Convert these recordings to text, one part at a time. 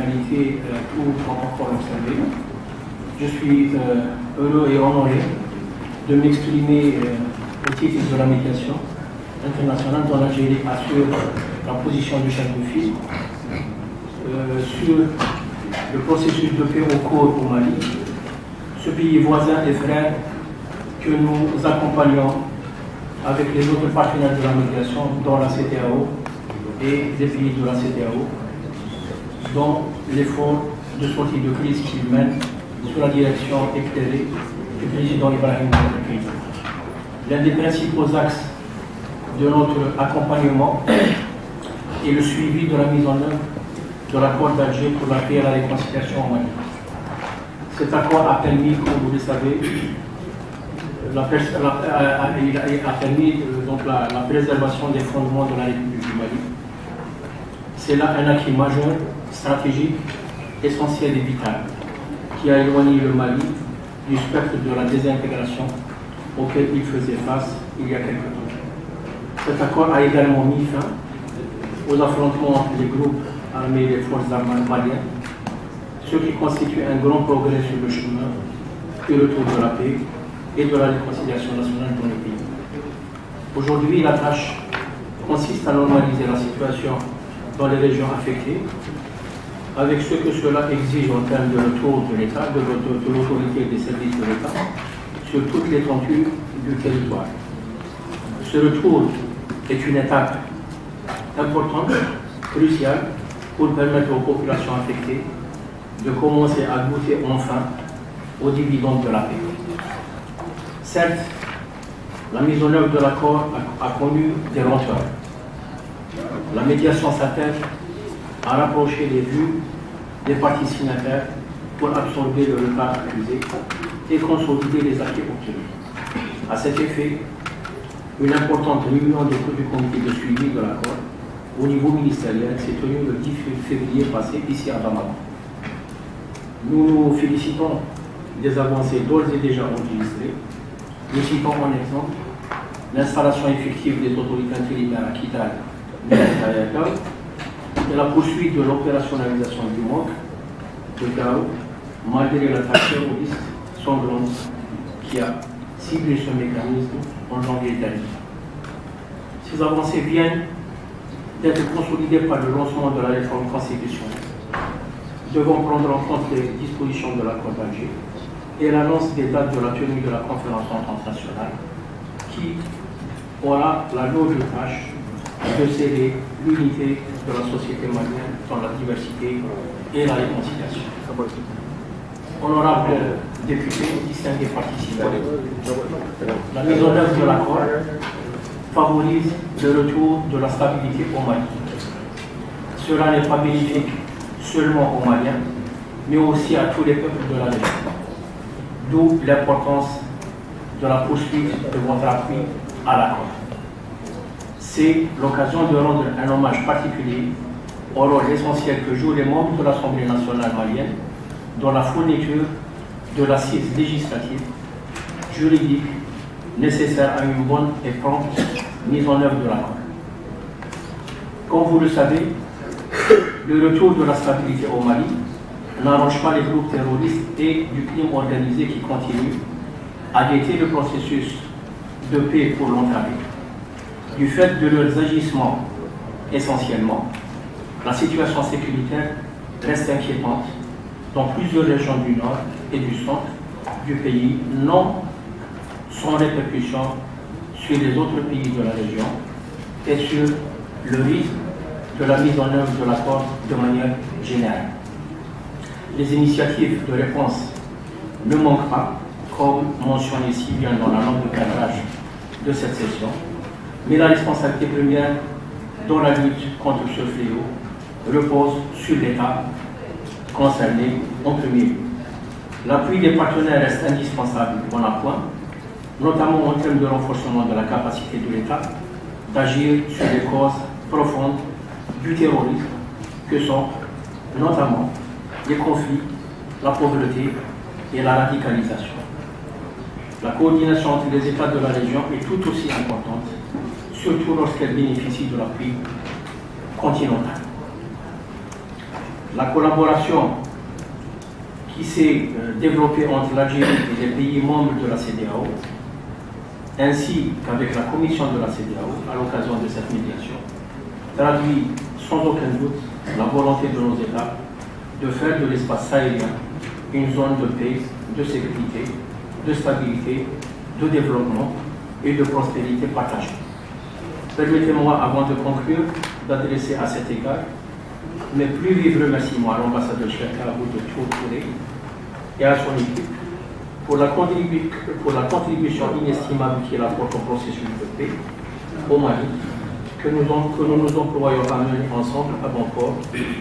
qualité tout protocole observé. Je suis heureux et honoré de m'exprimer au titre de la médiation internationale dont l'Algérie assure la position du chef de file sur le processus de paix au cours au Mali, ce pays voisin et frère que nous accompagnons avec les autres partenaires de la médiation, dont la CEDEAO et les pays de la CEDEAO, dont l'effort de sortie de crise qu'ils mènent sous la direction éclairée du président Ibrahim Traoré. L'un des principaux axes de notre accompagnement est le suivi de la mise en œuvre de l'accord d'Alger pour la paix et la réconciliation au Mali. Cet accord a permis, comme vous le savez, la préservation des fondements de la République du Mali. C'est là un acquis majeur, stratégique, essentiel et vital, qui a éloigné le Mali du spectre de la désintégration auquel il faisait face il y a quelque temps. Cet accord a également mis fin aux affrontements entre les groupes armés et les forces armées maliennes, ce qui constitue un grand progrès sur le chemin du retour de la paix et de la réconciliation nationale dans le pays. Aujourd'hui, la tâche consiste à normaliser la situation dans les régions affectées, avec ce que cela exige en termes de retour de l'État, de l'autorité et des services de l'État, sur toute l'étendue du territoire. Ce retour est une étape importante, cruciale, pour permettre aux populations affectées de commencer à goûter enfin aux dividendes de la paix. Certes, la mise en œuvre de l'accord a connu des lenteurs. La médiation s'attelle à rapprocher les vues des parties signataires pour absorber le retard accusé et consolider les acquis obtenus. À cet effet, une importante réunion du comité de suivi de l'accord au niveau ministériel s'est tenue le 10 février passé ici à Bamako. Nous nous félicitons des avancées d'ores et déjà enregistrées. Nous citons en exemple l'installation effective des autorités intérimaires à Kidal et la poursuite de l'opérationnalisation du MOC de Gao, malgré l'attaque terroriste sanglante qui a ciblé ce mécanisme en janvier dernier. Ces avancées viennent d'être consolidées par le lancement de la réforme constitutionnelle. Nous devons prendre en compte les dispositions de l'accord d'Alger et l'annonce des dates de la tenue de la conférence internationale qui aura la lourde tâche de sceller l'unité de la société malienne dans la diversité et la réconciliation. Honorables députés, distingués participants, la mise en œuvre de l'accord favorise le retour de la stabilité au Mali. Cela n'est pas bénéfique seulement aux Maliens, mais aussi à tous les peuples de la région. D'où l'importance de la poursuite de votre appui à l'accord. C'est l'occasion de rendre un hommage particulier au rôle essentiel que jouent les membres de l'Assemblée nationale malienne dans la fourniture de l'assise législative, juridique, nécessaire à une bonne et prompte mise en œuvre de l'accord. Comme vous le savez, le retour de la stabilité au Mali n'arrange pas les groupes terroristes et du crime organisé qui continuent à guetter le processus de paix pour l'entamer. Du fait de leurs agissements essentiellement, la situation sécuritaire reste inquiétante dans plusieurs régions du nord et du centre du pays, non sans répercussion sur les autres pays de la région et sur le rythme de la mise en œuvre de l'accord de manière générale. Les initiatives de réponse ne manquent pas, comme mentionné si bien dans la note de cadrage de cette session, mais la responsabilité première dans la lutte contre ce fléau repose sur l'État concerné en premier lieu. L'appui des partenaires reste indispensable en appoint, notamment en termes de renforcement de la capacité de l'État d'agir sur les causes profondes du terrorisme, que sont notamment les conflits, la pauvreté et la radicalisation. La coordination entre les États de la région est tout aussi importante, surtout lorsqu'elle bénéficie de l'appui continental. La collaboration qui s'est développée entre l'Algérie et les pays membres de la CEDEAO, ainsi qu'avec la commission de la CEDEAO à l'occasion de cette médiation, traduit sans aucun doute la volonté de nos États de faire de l'espace sahélien une zone de paix, de sécurité, de stabilité, de développement et de prospérité partagée. Permettez-moi, avant de conclure, d'adresser à cet égard mes plus vifs remerciements à l'ambassadeur Cheikh Aboud Touré et à son équipe pour la contribution inestimable qu'il apporte au processus de paix au Mali, que nous nous employons à mener ensemble à bon port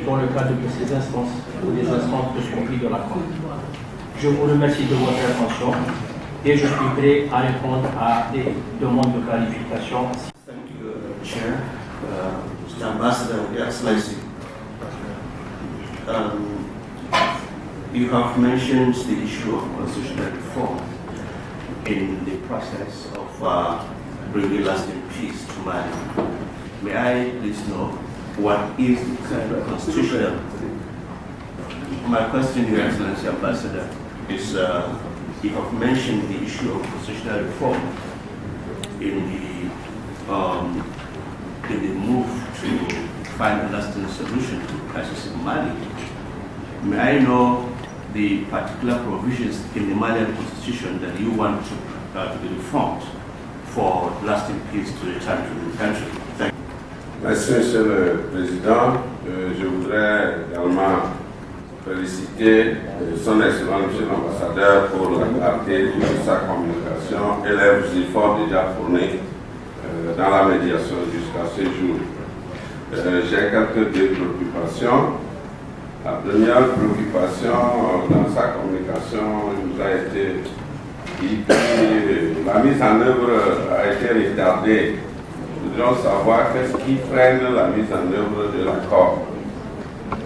dans le cadre de ces instances ou des instances de suivi de l'accord. Je vous remercie de votre attention et je suis prêt à répondre à des demandes de clarification. Thank you, Chair. Mr. Ambassador, Your Excellency, you have mentioned the issue of constitutional reform in the process of bringing lasting peace to Mali. May I please know what is the current constitutional? My question, Your Excellency Ambassador, is you have mentioned the issue of constitutional reform in the move to find a lasting solution to the crisis in Mali. May I know the particular provisions in the Malian constitution that you want to be reformed for lasting peace to return to the country? Thank you. Merci, Monsieur le Président. Je voudrais également féliciter son Excellence, Monsieur l'Ambassadeur, pour la clarté de sa communication et les efforts déjà fournis dans la médiation jusqu'à ce jour. J'ai quelques préoccupations. La première préoccupation dans sa communication nous a été dit que la mise en œuvre a été retardée. Nous voudrions savoir qu'est-ce qui freine la mise en œuvre de l'accord.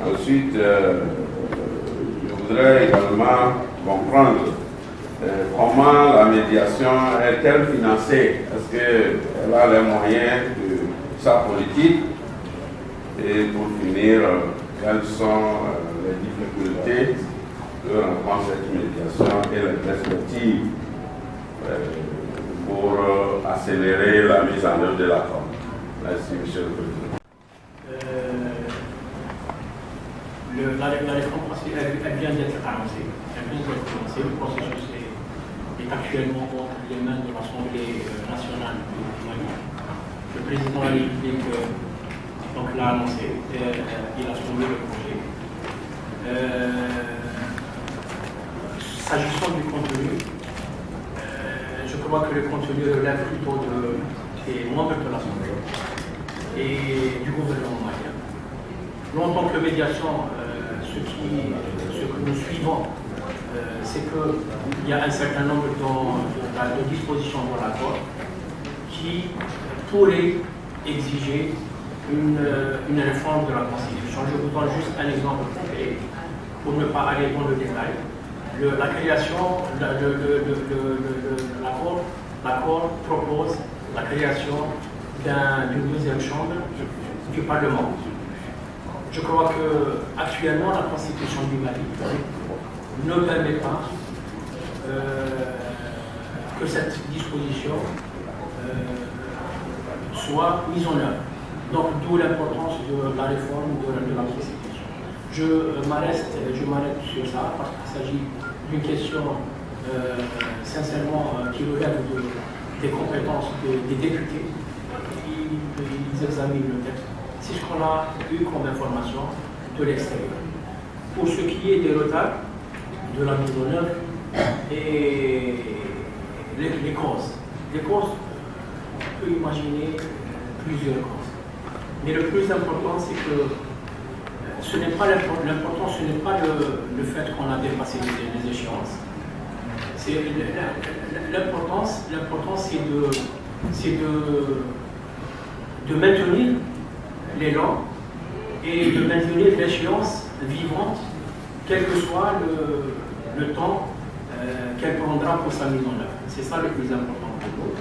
Ensuite, je voudrais également comprendre comment la médiation est-elle financée. Est-ce qu'elle a les moyens de sa politique? Et pour finir, quelles sont les difficultés que rencontre cette médiation et les perspectives pour accélérer la mise en œuvre de l'accord? Merci, Monsieur le Président. La réforme, elle vient d'être annoncée. Le processus est actuellement entre les mains de l'Assemblée nationale du Mali. Le président de la République l'a annoncé, il a soumis le projet. S'agissant du contenu, je crois que le contenu relève plutôt des membres de l'Assemblée et du gouvernement malien. Nous, en tant que médiation, ce que nous suivons, c'est qu'il y a un certain nombre de dispositions dans l'accord qui pourraient exiger une réforme de la Constitution. Je vous donne juste un exemple concret pour ne pas aller dans le détail. La création, l'accord propose la création d'une deuxième chambre du Parlement. Je crois que actuellement la Constitution du Mali ne permet pas que cette disposition soit mise en œuvre. Donc, d'où l'importance de la réforme de la Constitution. Je m'arrête sur ça parce qu'il s'agit d'une question sincèrement qui relève des compétences des députés. Ils examinent le texte. C'est ce qu'on a eu comme information de l'extérieur. Pour ce qui est des retards de la mise en œuvre et les causes. Les causes, on peut imaginer plusieurs causes. Mais le plus important, c'est que ce n'est pas l'important, ce n'est pas le fait qu'on a dépassé les échéances. L'important, c'est de maintenir l'élan et de maintenir l'échéance vivante, quel que soit le temps qu'elle prendra pour sa mise en œuvre. C'est ça le plus important pour nous.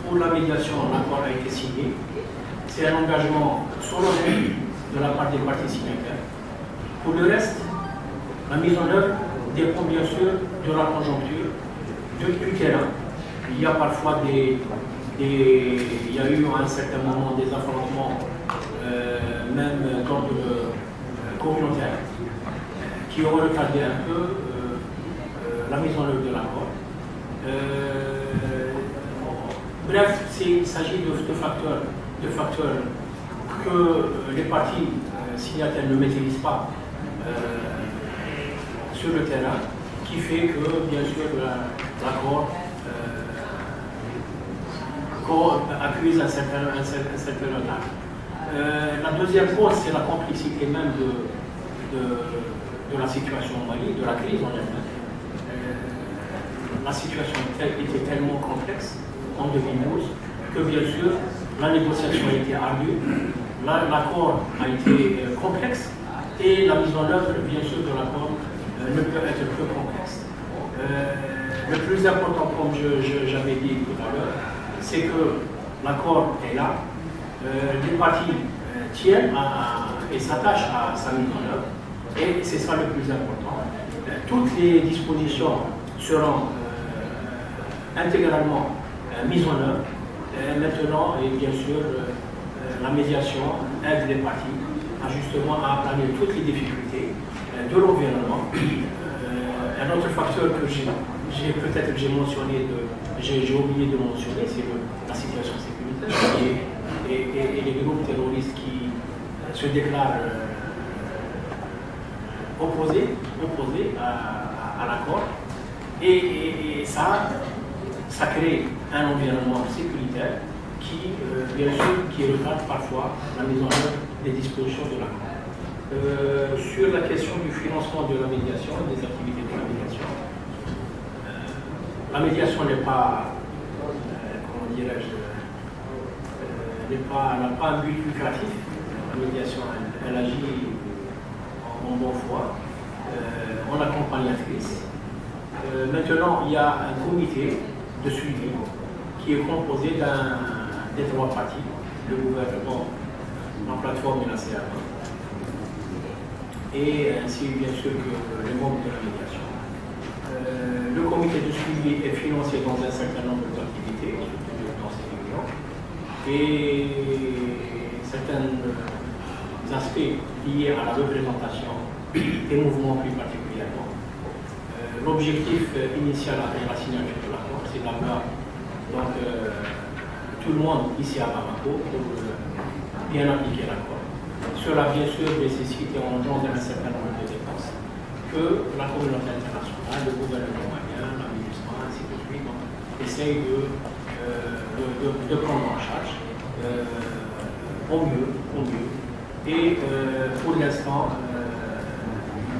Pour la médiation, l'accord a été signé. C'est un engagement solennel de la part des parties signataires. Pour le reste, la mise en œuvre dépend bien sûr de la conjoncture, du terrain. Il y a parfois il y a eu à un certain moment des affrontements, même d'ordre communautaire, qui ont retardé un peu la mise en œuvre de l'accord. Bref, il s'agit de facteurs que les parties signataires ne maîtrisent pas sur le terrain, qui fait que, bien sûr, l'accord accuse un certain retard. La deuxième cause, c'est la complexité même de la situation au Mali, de la crise en elle-même. La situation était tellement complexe en 2012 que, bien sûr, la négociation a été ardue, l'accord a été complexe et la mise en œuvre, bien sûr, de l'accord ne peut être que complexe. Le plus important, comme j'avais dit tout à l'heure, c'est que l'accord est là, les parties tiennent et s'attachent à sa mise en œuvre, et c'est ça le plus important. Toutes les dispositions seront intégralement mises en œuvre. Maintenant, et bien sûr, la médiation aide les parties justement à aplaner toutes les difficultés de l'environnement. Un autre facteur que j'ai mentionné, j'ai oublié de mentionner, c'est la situation sécuritaire et les groupes terroristes qui se déclarent opposés à l'accord. Et ça crée un environnement sécuritaire qui, bien sûr, qui retarde parfois la mise en œuvre des dispositions de l'accord. Sur la question du financement de la médiation, des activités de la médiation, la médiation n'est pas, comment dirais-je, n'a pas un but lucratif. La médiation, elle agit en bonne foi, en accompagnatrice. Maintenant, il y a un comité de suivi qui est composé des trois parties, le gouvernement, la plateforme et la CA, et ainsi bien sûr que les membres de la médiation. Le comité de suivi est financé dans un certain nombre d'activités, surtout dans ces réunions, et certains aspects liés à la représentation des mouvements plus particulièrement. L'objectif initial après la signature de l'accord, c'est d'avoir tout le monde ici à Bamako pour bien appliquer l'accord. Cela, bien sûr, nécessite et engendre un certain nombre de dépenses que la communauté internationale, le gouvernement malien, la MINUSMA, ainsi de suite, essaye de prendre en charge au mieux. Et pour l'instant,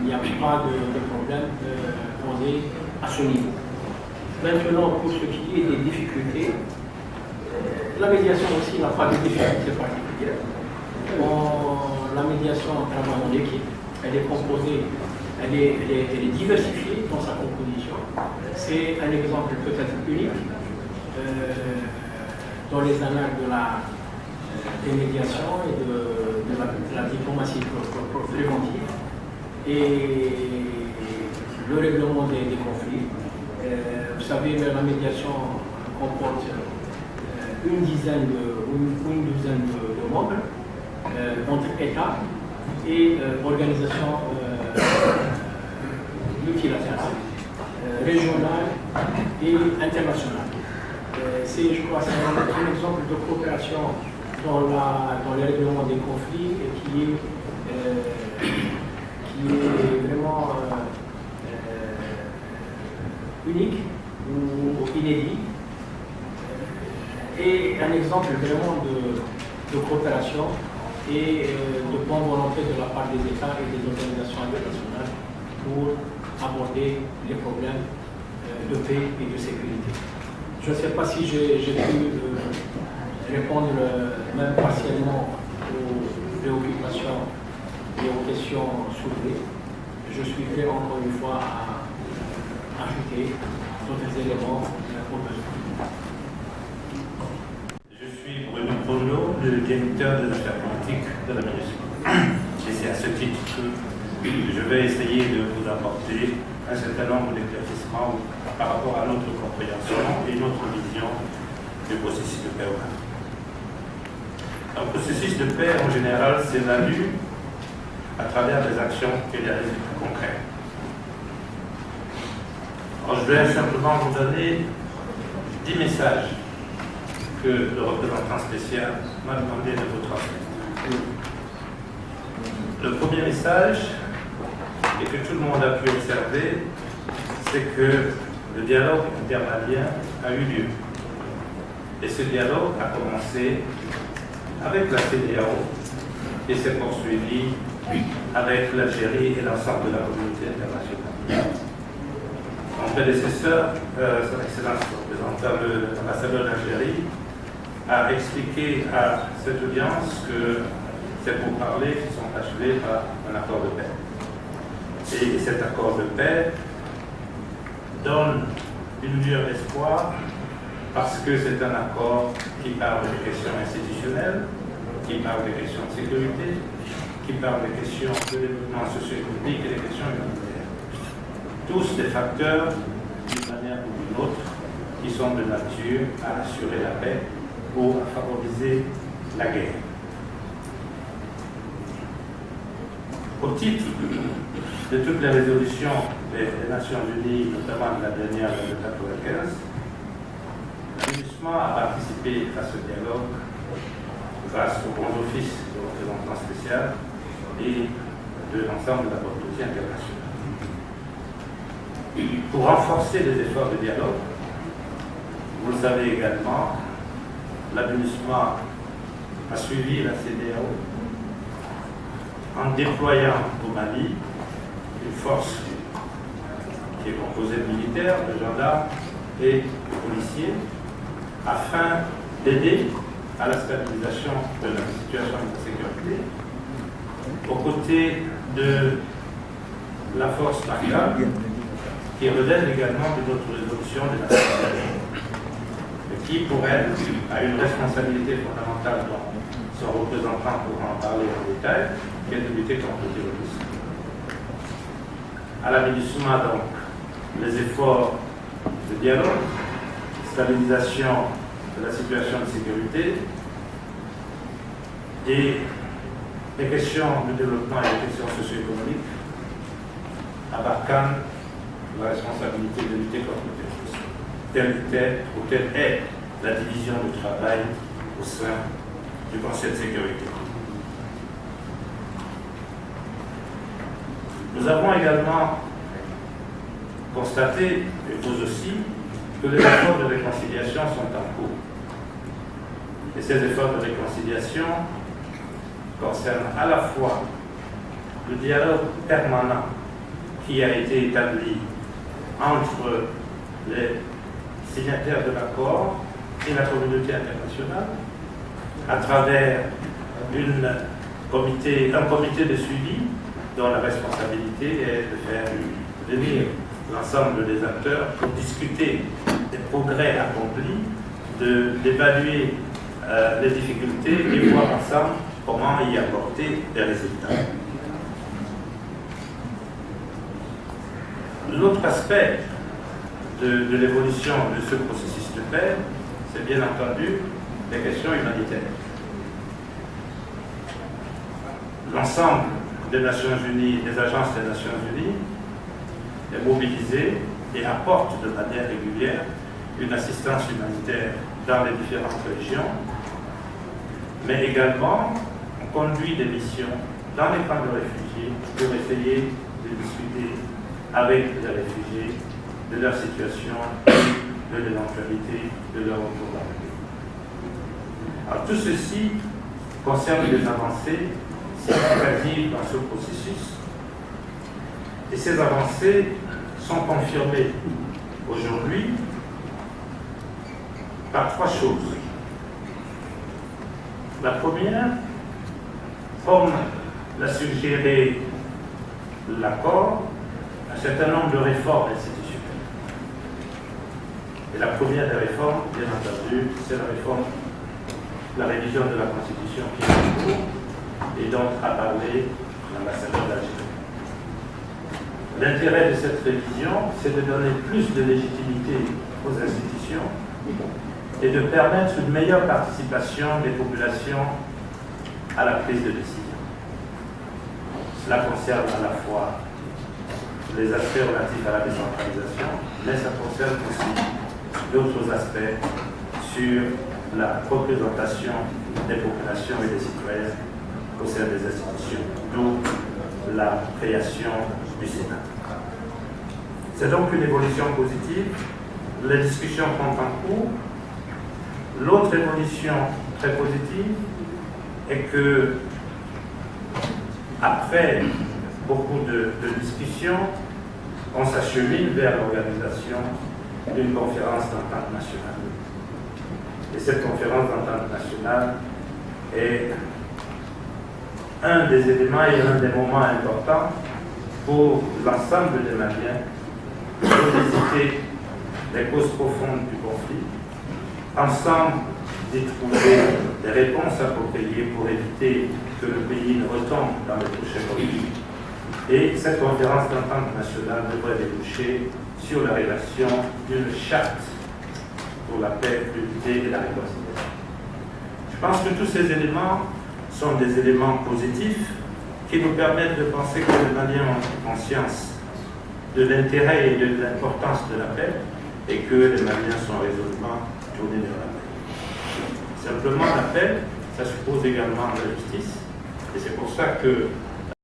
il n'y a pas de problème posé à ce niveau. Maintenant, pour ce qui est des difficultés, la médiation aussi n'a pas de difficultés particulières. La médiation travaille en équipe, elle est composée, elle est diversifiée dans sa composition. C'est un exemple peut-être unique dans les annales des médiations et de la diplomatie préventive et le règlement des conflits. Vous savez, la médiation comporte une dizaine ou une douzaine de membres entre États et organisations multilatérales, régionales et internationales. C'est, je crois, un exemple de coopération dans les règlements des conflits qui est vraiment unique ou inédit et un exemple vraiment de coopération et de bonne volonté de la part des États et des organisations internationales pour aborder les problèmes de paix et de sécurité. Je ne sais pas si j'ai pu répondre même partiellement aux préoccupations et aux questions soulevées. Je suis prêt encore une fois à ajouter d'autres éléments au besoin. Je suis Bruno Bruno, le directeur de l'affaire politique de la MINUSMA. à ce titre que je vais essayer de vous apporter un certain nombre d'éclaircissements par rapport à notre compréhension et notre vision du processus de paix au Mali. Un processus de paix, en général, s'évalue à travers des actions et des résultats concrets. Alors, je vais simplement vous donner 10 messages que le représentant spécial m'a demandé de vous transmettre. Le premier message, et que tout le monde a pu observer, c'est que le dialogue intermalien a eu lieu. Et ce dialogue a commencé avec la CEDEAO et s'est poursuivi avec l'Algérie et l'ensemble de la communauté internationale. Mon prédécesseur, son Excellence l'ambassadeur d'Algérie, a expliqué à cette audience que ces pourparlers se sont achevés par un accord de paix. Et cet accord de paix donne une lueur d'espoir parce que c'est un accord qui parle des questions institutionnelles, qui parle des questions de sécurité, qui parle des questions de développement socio-économique et des questions humanitaires. Tous des facteurs, d'une manière ou d'une autre, qui sont de nature à assurer la paix ou à favoriser la guerre. Au titre de toutes les résolutions des Nations Unies, notamment de la dernière de 1995, l'AMINUSMA a participé à ce dialogue grâce au grand office du représentant spécial et de l'ensemble de la communauté internationale. Pour renforcer les efforts de dialogue, vous le savez également, l'AMINUSMA a suivi la CEDEAO en déployant au Mali une force qui est composée de militaires, de gendarmes et de policiers afin d'aider à la stabilisation de la situation de sécurité aux côtés de la force MACA qui relève également de notre résolution des Nations Unies et qui, pour elle, a une responsabilité fondamentale dont son représentant pourra en parler en détail, qui est de lutter contre le terrorisme. À l'AMINUSMA, donc, les efforts de dialogue, stabilisation de la situation de sécurité et les questions de développement et les questions socio-économiques abarquant la responsabilité de lutter contre le terrorisme. Telle est la division du travail au sein du Conseil de sécurité. Nous avons également constaté, et vous aussi, que les efforts de réconciliation sont en cours. Et ces efforts de réconciliation concernent à la fois le dialogue permanent qui a été établi entre les signataires de l'accord et la communauté internationale à travers un comité de suivi dont la responsabilité est de faire venir l'ensemble des acteurs pour discuter des progrès accomplis, d'évaluer les difficultés et voir ensemble comment y apporter des résultats. L'autre aspect de l'évolution de ce processus de paix, c'est bien entendu les questions humanitaires. L'ensemble des Nations Unies, des agences des Nations Unies, est mobilisé et apporte de manière régulière une assistance humanitaire dans les différentes régions, mais également on conduit des missions dans les camps de réfugiés pour essayer de discuter avec les réfugiés de leur situation et de l'éventualité de leur retour dans le pays. Alors tout ceci concerne des avancées significatives dans ce processus et ces avancées sont confirmées aujourd'hui par trois choses. La première, comme l'a suggéré l'accord, un certain nombre de réformes institutionnelles. Et la première des réformes, bien entendu, c'est la révision de la Constitution qui est en cours et dont a parlé l'ambassadeur d'Algérie. L'intérêt de cette révision, c'est de donner plus de légitimité aux institutions et de permettre une meilleure participation des populations à la prise de décision. Cela concerne à la fois les aspects relatifs à la décentralisation, mais ça concerne aussi d'autres aspects sur la représentation des populations et des citoyens au sein des institutions, d'où la création du Sénat. C'est donc une évolution positive. Les discussions sont en cours. L'autre évolution très positive est que, après beaucoup de discussions, on s'achemine vers l'organisation d'une conférence d'entente nationale. Et cette conférence d'entente nationale est un des éléments et un des moments importants pour l'ensemble des Maliens de visiter les causes profondes du conflit, ensemble d'y trouver des réponses appropriées pour éviter que le pays ne retombe dans les prochains conflits. Et cette conférence d'entente nationale devrait déboucher sur la rédaction d'une charte pour la paix, l'unité et la réconciliation. Je pense que tous ces éléments sont des éléments positifs qui nous permettent de penser que les Maliens ont conscience de l'intérêt et de l'importance de la paix et que les Maliens sont résolument tournés vers la paix. Simplement, la paix, ça suppose également la justice, et c'est pour ça que